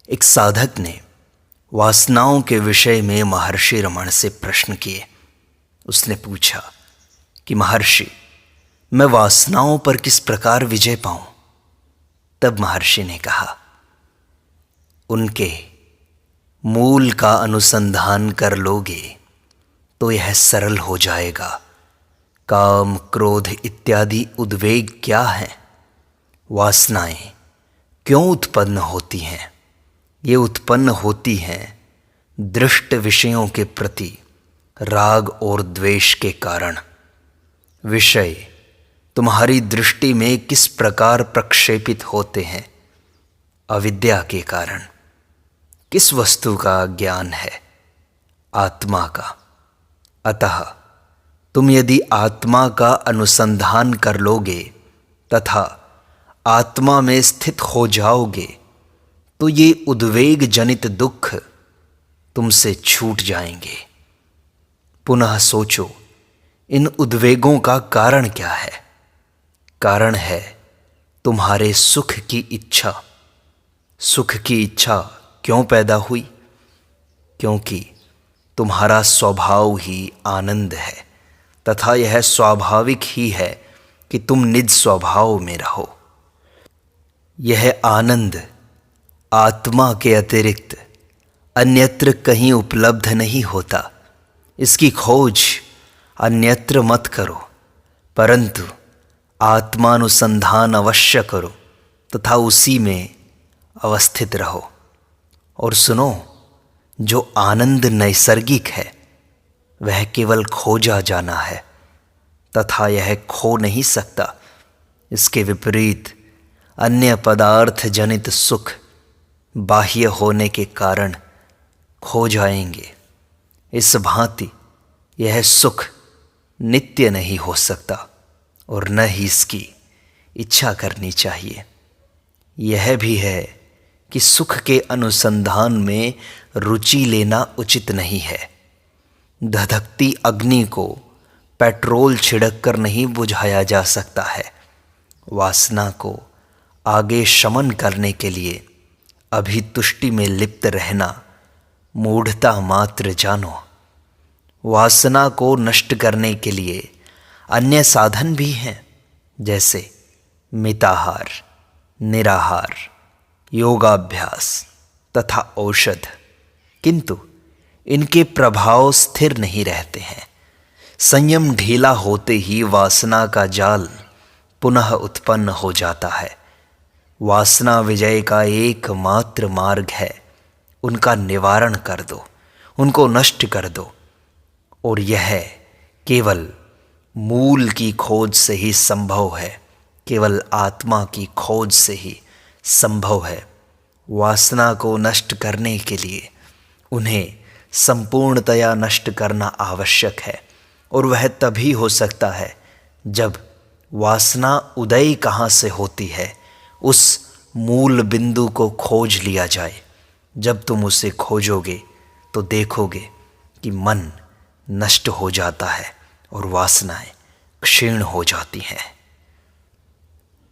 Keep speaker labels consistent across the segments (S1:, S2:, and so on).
S1: एक साधक ने वासनाओं के विषय में महर्षि रमण से प्रश्न किए। उसने पूछा कि महर्षि, मैं वासनाओं पर किस प्रकार विजय पाऊं? तब महर्षि ने कहा, उनके मूल का अनुसंधान कर लोगे तो यह सरल हो जाएगा। काम, क्रोध इत्यादि उद्वेग क्या है? वासनाएं क्यों उत्पन्न होती हैं? ये उत्पन्न होती हैं दृष्ट विषयों के प्रति राग और द्वेष के कारण। विषय तुम्हारी दृष्टि में किस प्रकार प्रक्षेपित होते हैं? अविद्या के कारण। किस वस्तु का ज्ञान है? आत्मा का। अतः तुम यदि आत्मा का अनुसंधान कर लोगे तथा आत्मा में स्थित हो जाओगे तो ये उद्वेग जनित दुख तुमसे छूट जाएंगे। पुनः सोचो, इन उद्वेगों का कारण क्या है? कारण है तुम्हारे सुख की इच्छा। सुख की इच्छा क्यों पैदा हुई? क्योंकि तुम्हारा स्वभाव ही आनंद है तथा यह स्वाभाविक ही है कि तुम निज स्वभाव में रहो। यह आनंद आत्मा के अतिरिक्त अन्यत्र कहीं उपलब्ध नहीं होता। इसकी खोज अन्यत्र मत करो, परंतु आत्मानुसंधान अवश्य करो तथा उसी में अवस्थित रहो। और सुनो, जो आनंद नैसर्गिक है वह केवल खोजा जाना है तथा यह खो नहीं सकता। इसके विपरीत अन्य पदार्थ जनित सुख बाह्य होने के कारण खो जाएंगे। इस भांति यह सुख नित्य नहीं हो सकता और न ही इसकी इच्छा करनी चाहिए। यह भी है कि सुख के अनुसंधान में रुचि लेना उचित नहीं है। धधकती अग्नि को पेट्रोल छिड़क कर नहीं बुझाया जा सकता है। वासना को आगे शमन करने के लिए अभी तुष्टि में लिप्त रहना मूढ़ता मात्र जानो। वासना को नष्ट करने के लिए अन्य साधन भी हैं, जैसे मिताहार, निराहार, योगाभ्यास तथा औषध, किंतु इनके प्रभाव स्थिर नहीं रहते हैं। संयम ढीला होते ही वासना का जाल पुनः उत्पन्न हो जाता है। वासना विजय का एकमात्र मार्ग है उनका निवारण कर दो, उनको नष्ट कर दो। और यह केवल मूल की खोज से ही संभव है, केवल आत्मा की खोज से ही संभव है। वासना को नष्ट करने के लिए उन्हें संपूर्णतया नष्ट करना आवश्यक है, और वह तभी हो सकता है जब वासना उदय कहाँ से होती है उस मूल बिंदु को खोज लिया जाए। जब तुम उसे खोजोगे तो देखोगे कि मन नष्ट हो जाता है और वासनाएं क्षीण हो जाती हैं।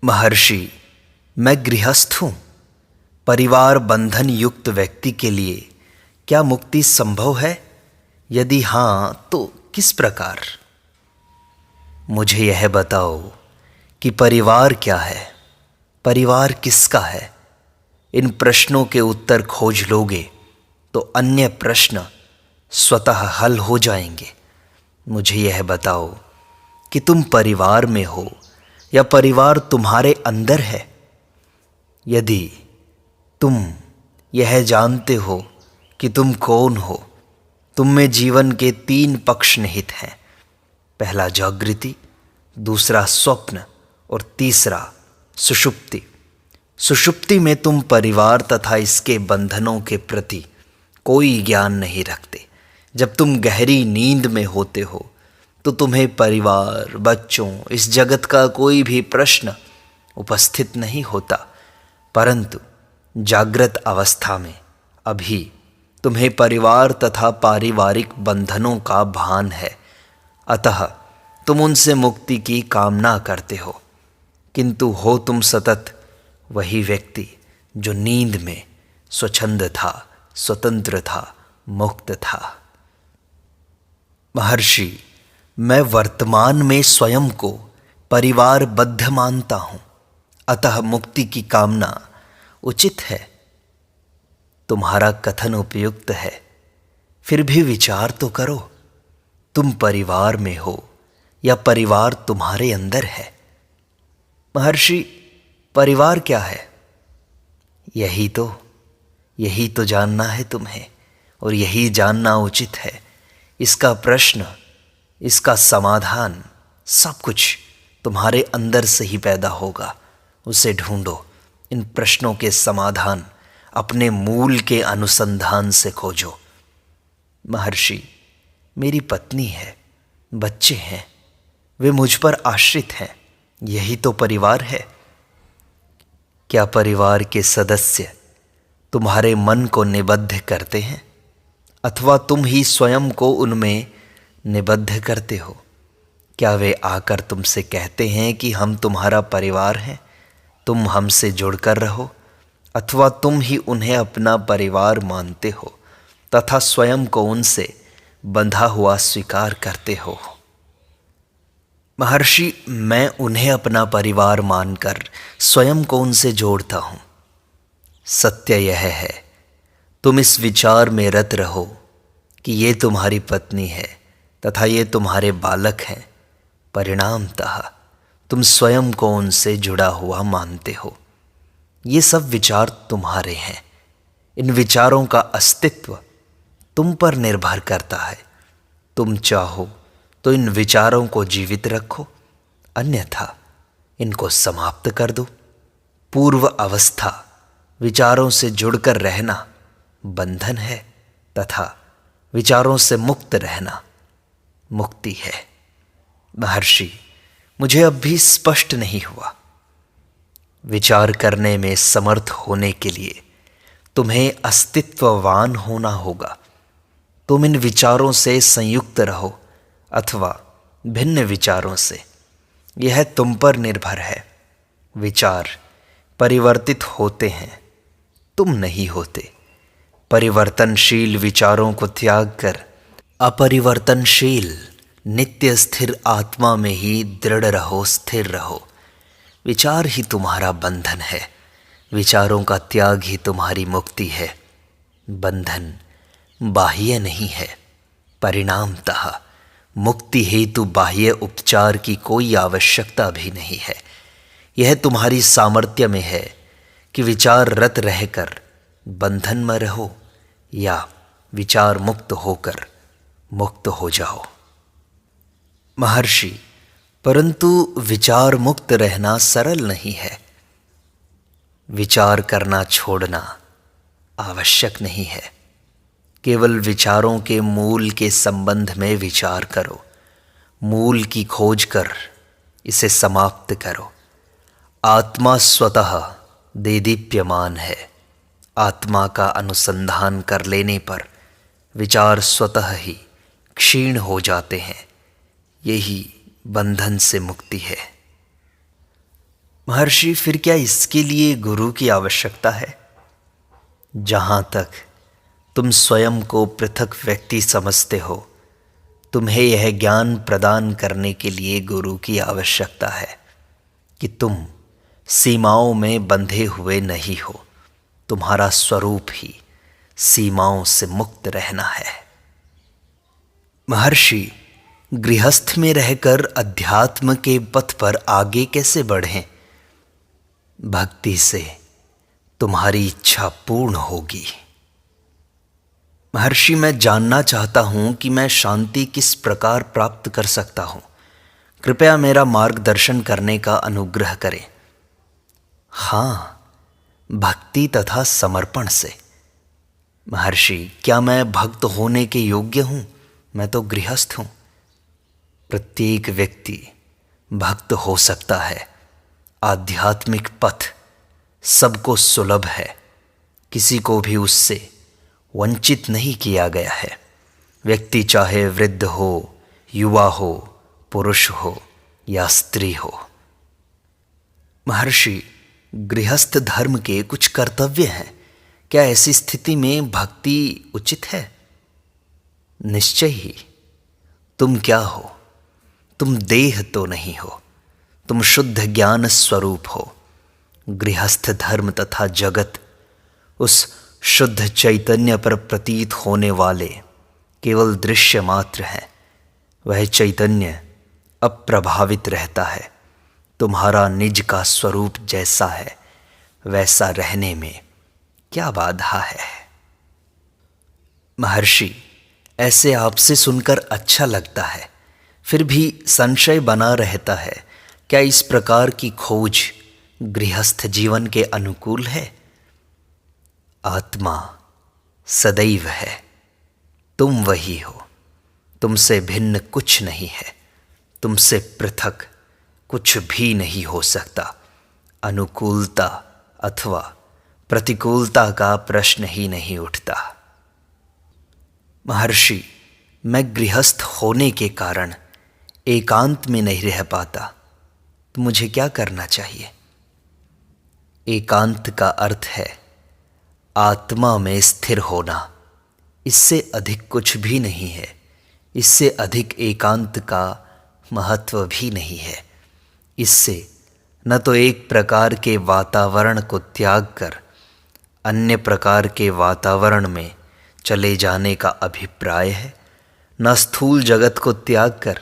S1: महर्षि, मैं गृहस्थ हूँ। परिवार बंधन युक्त व्यक्ति के लिए क्या मुक्ति संभव है? यदि हाँ, तो किस प्रकार? मुझे यह बताओ कि परिवार क्या है, परिवार किसका है? इन प्रश्नों के उत्तर खोज लोगे तो अन्य प्रश्न स्वतः हल हो जाएंगे। मुझे यह बताओ कि तुम परिवार में हो या परिवार तुम्हारे अंदर है? यदि तुम यह जानते हो कि तुम कौन हो, तुम में जीवन के 3 पक्ष निहित हैं। पहला जागृति, दूसरा स्वप्न और तीसरा सुषुप्ति। सुषुप्ति में तुम परिवार तथा इसके बंधनों के प्रति कोई ज्ञान नहीं रखते। जब तुम गहरी नींद में होते हो तो तुम्हें परिवार, बच्चों, इस जगत का कोई भी प्रश्न उपस्थित नहीं होता, परंतु जागृत अवस्था में अभी तुम्हें परिवार तथा पारिवारिक बंधनों का भान है। अतः तुम उनसे मुक्ति की कामना करते हो, किंतु हो तुम सतत वही व्यक्ति जो नींद में स्वच्छंद था, स्वतंत्र था, मुक्त था। महर्षि, मैं वर्तमान में स्वयं को परिवारबद्ध मानता हूं, अतः मुक्ति की कामना उचित है। तुम्हारा कथन उपयुक्त है, फिर भी विचार तो करो। तुम परिवार में हो या परिवार तुम्हारे अंदर है? महर्षि, परिवार क्या है? यही तो जानना है तुम्हें, और यही जानना उचित है। इसका प्रश्न, इसका समाधान, सब कुछ तुम्हारे अंदर से ही पैदा होगा। उसे ढूंढो। इन प्रश्नों के समाधान अपने मूल के अनुसंधान से खोजो। महर्षि, मेरी पत्नी है, बच्चे हैं, वे मुझ पर आश्रित हैं, यही तो परिवार है। क्या परिवार के सदस्य तुम्हारे मन को निबद्ध करते हैं, अथवा तुम ही स्वयं को उनमें निबद्ध करते हो? क्या वे आकर तुमसे कहते हैं कि हम तुम्हारा परिवार हैं, तुम हमसे जुड़कर रहो, अथवा तुम ही उन्हें अपना परिवार मानते हो तथा स्वयं को उनसे बंधा हुआ स्वीकार करते हो? महर्षि, मैं उन्हें अपना परिवार मानकर स्वयं को उनसे जोड़ता हूँ। सत्य यह है, तुम इस विचार में रत रहो कि ये तुम्हारी पत्नी है तथा ये तुम्हारे बालक हैं। परिणामतः तुम स्वयं को उनसे जुड़ा हुआ मानते हो। ये सब विचार तुम्हारे हैं। इन विचारों का अस्तित्व तुम पर निर्भर करता है। तुम चाहो तो इन विचारों को जीवित रखो, अन्यथा इनको समाप्त कर दो। पूर्व अवस्था विचारों से जुड़कर रहना बंधन है तथा विचारों से मुक्त रहना मुक्ति है। महर्षि, मुझे अब भी स्पष्ट नहीं हुआ। विचार करने में समर्थ होने के लिए तुम्हें अस्तित्ववान होना होगा। तुम इन विचारों से संयुक्त रहो अथवा भिन्न विचारों से, यह तुम पर निर्भर है। विचार परिवर्तित होते हैं, तुम नहीं होते। परिवर्तनशील विचारों को त्याग कर अपरिवर्तनशील नित्य स्थिर आत्मा में ही दृढ़ रहो, स्थिर रहो। विचार ही तुम्हारा बंधन है, विचारों का त्याग ही तुम्हारी मुक्ति है। बंधन बाह्य नहीं है, परिणामतः मुक्ति हेतु बाह्य उपचार की कोई आवश्यकता भी नहीं है। यह तुम्हारी सामर्थ्य में है कि विचार रत रहकर बंधन में रहो या विचार मुक्त होकर मुक्त हो जाओ। महर्षि, परंतु विचार मुक्त रहना सरल नहीं है। विचार करना छोड़ना आवश्यक नहीं है। केवल विचारों के मूल के संबंध में विचार करो। मूल की खोज कर इसे समाप्त करो। आत्मा स्वतः देदीप्यमान है। आत्मा का अनुसंधान कर लेने पर विचार स्वतः ही क्षीण हो जाते हैं। यही बंधन से मुक्ति है। महर्षि, फिर क्या इसके लिए गुरु की आवश्यकता है? जहाँ तक तुम स्वयं को पृथक व्यक्ति समझते हो, तुम्हें यह ज्ञान प्रदान करने के लिए गुरु की आवश्यकता है कि तुम सीमाओं में बंधे हुए नहीं हो। तुम्हारा स्वरूप ही सीमाओं से मुक्त रहना है। महर्षि, गृहस्थ में रहकर अध्यात्म के पथ पर आगे कैसे बढ़ें? भक्ति से तुम्हारी इच्छा पूर्ण होगी। महर्षि, मैं जानना चाहता हूं कि मैं शांति किस प्रकार प्राप्त कर सकता हूं। कृपया मेरा मार्गदर्शन करने का अनुग्रह करें। हाँ, भक्ति तथा समर्पण से। महर्षि, क्या मैं भक्त होने के योग्य हूं? मैं तो गृहस्थ हूं। प्रत्येक व्यक्ति भक्त हो सकता है। आध्यात्मिक पथ सबको सुलभ है। किसी को भी उससे वंचित नहीं किया गया है। व्यक्ति चाहे वृद्ध हो, युवा हो, पुरुष हो या स्त्री हो। महर्षि, गृहस्थ धर्म के कुछ कर्तव्य हैं, क्या ऐसी स्थिति में भक्ति उचित है? निश्चय ही। तुम क्या हो? तुम देह तो नहीं हो, तुम शुद्ध ज्ञान स्वरूप हो। गृहस्थ धर्म तथा जगत उस शुद्ध चैतन्य पर प्रतीत होने वाले केवल दृश्य मात्र हैं। वह चैतन्य अप्रभावित रहता है। तुम्हारा निज का स्वरूप जैसा है वैसा रहने में क्या बाधा है? महर्षि, ऐसे आपसे सुनकर अच्छा लगता है, फिर भी संशय बना रहता है। क्या इस प्रकार की खोज गृहस्थ जीवन के अनुकूल है? आत्मा सदैव है, तुम वही हो। तुमसे भिन्न कुछ नहीं है, तुमसे पृथक कुछ भी नहीं हो सकता। अनुकूलता अथवा प्रतिकूलता का प्रश्न ही नहीं उठता। महर्षि, मैं गृहस्थ होने के कारण एकांत में नहीं रह पाता, तो मुझे क्या करना चाहिए? एकांत का अर्थ है आत्मा में स्थिर होना। इससे अधिक कुछ भी नहीं है। इससे अधिक एकांत का महत्व भी नहीं है। इससे न तो एक प्रकार के वातावरण को त्याग कर अन्य प्रकार के वातावरण में चले जाने का अभिप्राय है, न स्थूल जगत को त्याग कर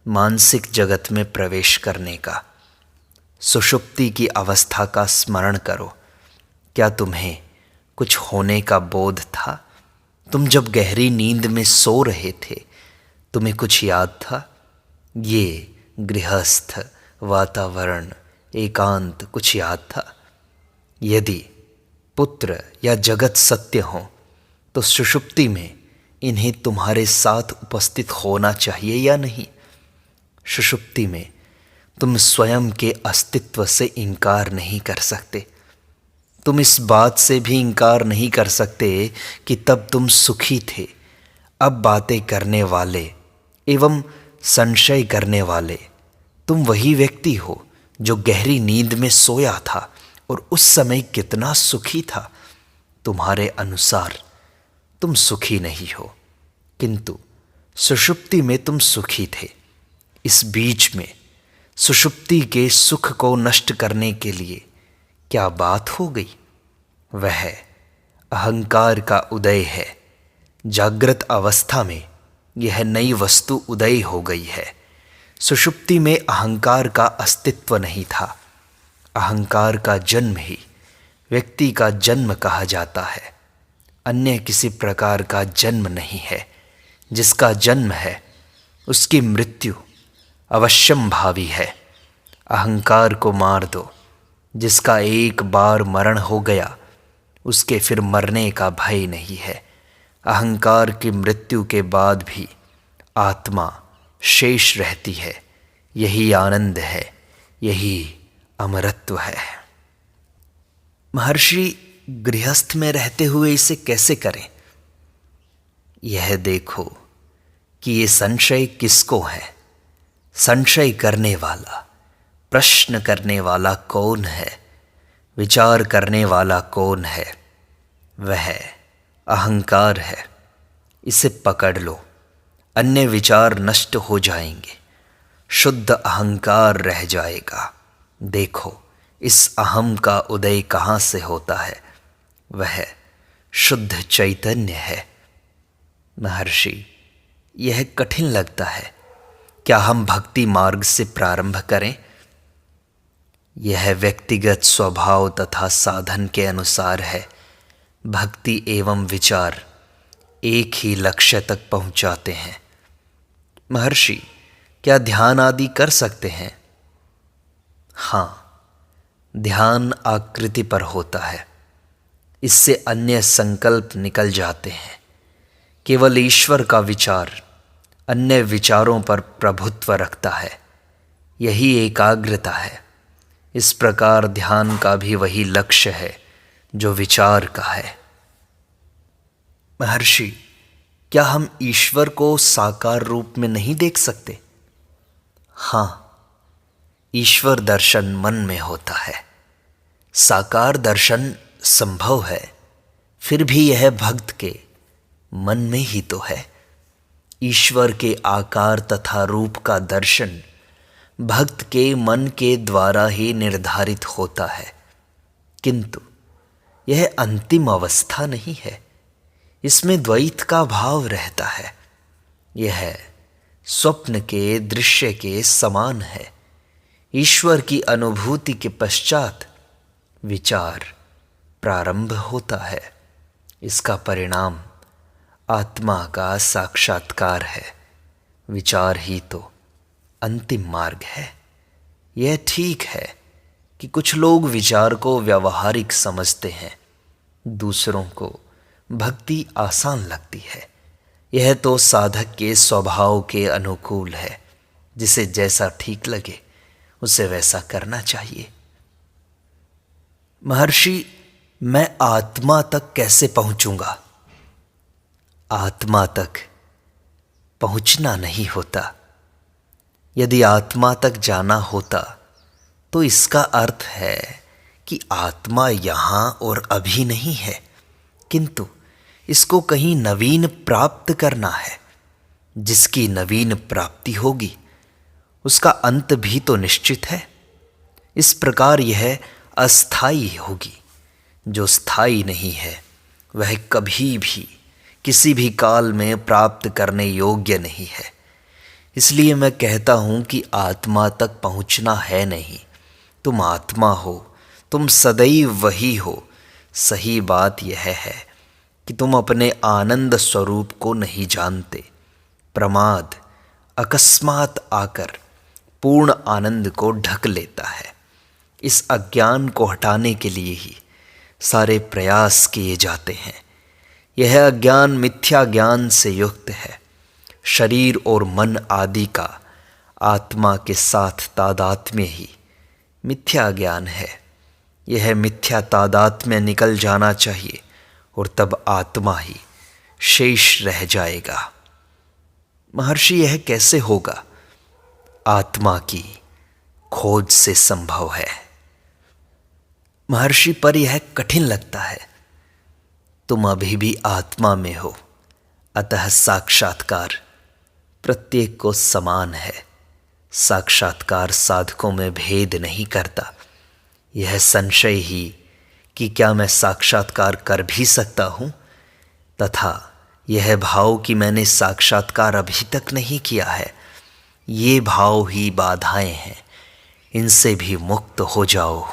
S1: मानसिक जगत में प्रवेश करने का। सुषुप्ति की अवस्था का स्मरण करो। क्या तुम्हें कुछ होने का बोध था? तुम जब गहरी नींद में सो रहे थे, तुम्हें कुछ याद था? ये गृहस्थ वातावरण, एकांत कुछ याद था? यदि पुत्र या जगत सत्य हो तो सुषुप्ति में इन्हें तुम्हारे साथ उपस्थित होना चाहिए या नहीं? सुषुप्ति में तुम स्वयं के अस्तित्व से इनकार नहीं कर सकते। तुम इस बात से भी इनकार नहीं कर सकते कि तब तुम सुखी थे। अब बातें करने वाले एवं संशय करने वाले तुम वही व्यक्ति हो जो गहरी नींद में सोया था और उस समय कितना सुखी था। तुम्हारे अनुसार तुम सुखी नहीं हो, किंतु सुषुप्ति में तुम सुखी थे। इस बीच में सुषुप्ति के सुख को नष्ट करने के लिए क्या बात हो गई? वह अहंकार का उदय है। जागृत अवस्था में यह नई वस्तु उदय हो गई है। सुषुप्ति में अहंकार का अस्तित्व नहीं था। अहंकार का जन्म ही व्यक्ति का जन्म कहा जाता है, अन्य किसी प्रकार का जन्म नहीं है। जिसका जन्म है उसकी मृत्यु अवश्यम भावी है। अहंकार को मार दो। जिसका एक बार मरण हो गया उसके फिर मरने का भय नहीं है। अहंकार की मृत्यु के बाद भी आत्मा शेष रहती है। यही आनंद है, यही अमरत्व है। महर्षि, गृहस्थ में रहते हुए इसे कैसे करें? यह देखो कि ये संशय किसको है। संशय करने वाला, प्रश्न करने वाला कौन है? विचार करने वाला कौन है? वह अहंकार है। इसे पकड़ लो, अन्य विचार नष्ट हो जाएंगे, शुद्ध अहंकार रह जाएगा। देखो इस अहम का उदय कहाँ से होता है? वह शुद्ध चैतन्य है। महर्षि, यह कठिन लगता है। क्या हम भक्ति मार्ग से प्रारंभ करें? यह व्यक्तिगत स्वभाव तथा साधन के अनुसार है। भक्ति एवं विचार एक ही लक्ष्य तक पहुंचाते हैं। महर्षि, क्या ध्यान आदि कर सकते हैं? हाँ, ध्यान आकृति पर होता है। इससे अन्य संकल्प निकल जाते हैं। केवल ईश्वर का विचार अन्य विचारों पर प्रभुत्व रखता है। यही एकाग्रता है। इस प्रकार ध्यान का भी वही लक्ष्य है जो विचार का है। महर्षि, क्या हम ईश्वर को साकार रूप में नहीं देख सकते? हाँ, ईश्वर दर्शन मन में होता है। साकार दर्शन संभव है, फिर भी यह भक्त के मन में ही तो है। ईश्वर के आकार तथा रूप का दर्शन भक्त के मन के द्वारा ही निर्धारित होता है, किंतु यह अंतिम अवस्था नहीं है। इसमें द्वैत का भाव रहता है। यह स्वप्न के दृश्य के समान है। ईश्वर की अनुभूति के पश्चात विचार प्रारंभ होता है। इसका परिणाम आत्मा का साक्षात्कार है। विचार ही तो अंतिम मार्ग है। यह ठीक है कि कुछ लोग विचार को व्यावहारिक समझते हैं, दूसरों को भक्ति आसान लगती है। यह तो साधक के स्वभाव के अनुकूल है। जिसे जैसा ठीक लगे उसे वैसा करना चाहिए। महर्षि, मैं आत्मा तक कैसे पहुंचूंगा? आत्मा तक पहुंचना नहीं होता। यदि आत्मा तक जाना होता तो इसका अर्थ है कि आत्मा यहाँ और अभी नहीं है, किंतु इसको कहीं नवीन प्राप्त करना है। जिसकी नवीन प्राप्ति होगी उसका अंत भी तो निश्चित है। इस प्रकार यह अस्थाई होगी। जो स्थायी नहीं है वह कभी भी किसी भी काल में प्राप्त करने योग्य नहीं है। इसलिए मैं कहता हूँ कि आत्मा तक पहुँचना है नहीं। तुम आत्मा हो, तुम सदैव वही हो। सही बात यह है कि तुम अपने आनंद स्वरूप को नहीं जानते। प्रमाद अकस्मात आकर पूर्ण आनंद को ढक लेता है। इस अज्ञान को हटाने के लिए ही सारे प्रयास किए जाते हैं। यह अज्ञान मिथ्या ज्ञान से युक्त है। शरीर और मन आदि का आत्मा के साथ तादात्म्य ही मिथ्या ज्ञान है। यह मिथ्या तादात्म्य निकल जाना चाहिए और तब आत्मा ही शेष रह जाएगा। महर्षि, यह कैसे होगा? आत्मा की खोज से संभव है। महर्षि, पर यह कठिन लगता है। तुम अभी भी आत्मा में हो, अतः साक्षात्कार प्रत्येक को समान है। साक्षात्कार साधकों में भेद नहीं करता। यह संशय ही कि क्या मैं साक्षात्कार कर भी सकता हूँ, तथा यह भाव कि मैंने साक्षात्कार अभी तक नहीं किया है, ये भाव ही बाधाएं हैं। इनसे भी मुक्त हो जाओ।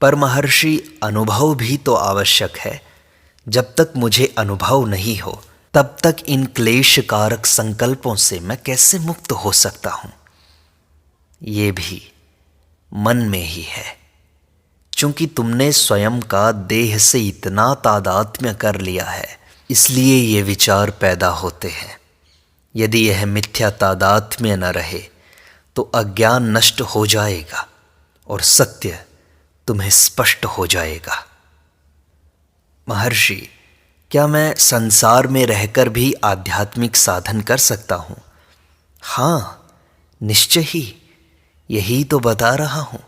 S1: पर महर्षि, अनुभव भी तो आवश्यक है। जब तक मुझे अनुभव नहीं हो तब तक इन क्लेशकारक संकल्पों से मैं कैसे मुक्त हो सकता हूँ? ये भी मन में ही है। चूंकि तुमने स्वयं का देह से इतना तादात्म्य कर लिया है, इसलिए ये विचार पैदा होते हैं। यदि यह मिथ्या तादात्म्य न रहे तो अज्ञान नष्ट हो जाएगा और सत्य तुम्हें स्पष्ट हो जाएगा। महर्षि, क्या मैं संसार में रहकर भी आध्यात्मिक साधन कर सकता हूँ? हाँ, निश्चय ही। यही तो बता रहा हूँ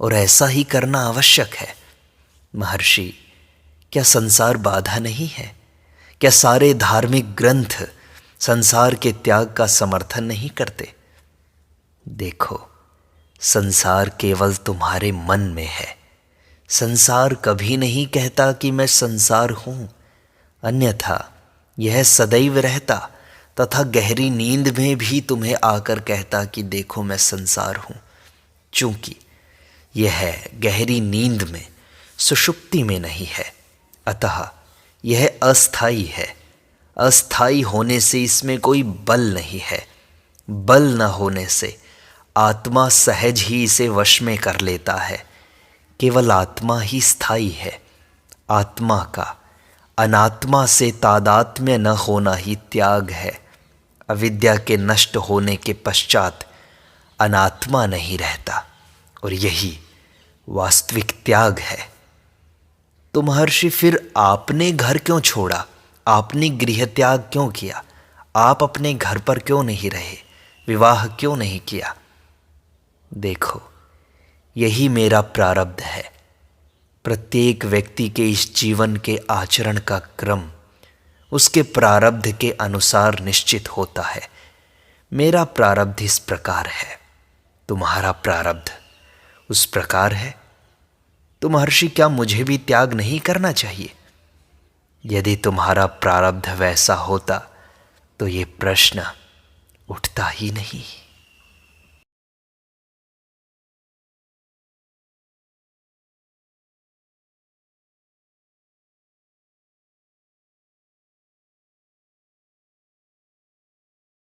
S1: और ऐसा ही करना आवश्यक है। महर्षि, क्या संसार बाधा नहीं है? क्या सारे धार्मिक ग्रंथ संसार के त्याग का समर्थन नहीं करते? देखो, संसार केवल तुम्हारे मन में है। संसार कभी नहीं कहता कि मैं संसार हूँ, अन्यथा यह सदैव रहता तथा गहरी नींद में भी तुम्हें आकर कहता कि देखो मैं संसार हूँ। चूंकि यह गहरी नींद में, सुषुप्ति में नहीं है, अतः यह अस्थाई है। अस्थाई होने से इसमें कोई बल नहीं है। बल न होने से आत्मा सहज ही इसे वश में कर लेता है। केवल आत्मा ही स्थायी है। आत्मा का अनात्मा से तादात्म्य न होना ही त्याग है। अविद्या के नष्ट होने के पश्चात अनात्मा नहीं रहता और यही वास्तविक त्याग है। तो महर्षि, फिर आपने घर क्यों छोड़ा? आपने गृह त्याग क्यों किया? आप अपने घर पर क्यों नहीं रहे? विवाह क्यों नहीं किया? देखो, यही मेरा प्रारब्ध है। प्रत्येक व्यक्ति के इस जीवन के आचरण का क्रम उसके प्रारब्ध के अनुसार निश्चित होता है। मेरा प्रारब्ध इस प्रकार है, तुम्हारा प्रारब्ध उस प्रकार है। तो महर्षि, क्या मुझे भी त्याग नहीं करना चाहिए? यदि तुम्हारा प्रारब्ध वैसा होता तो ये प्रश्न उठता ही नहीं।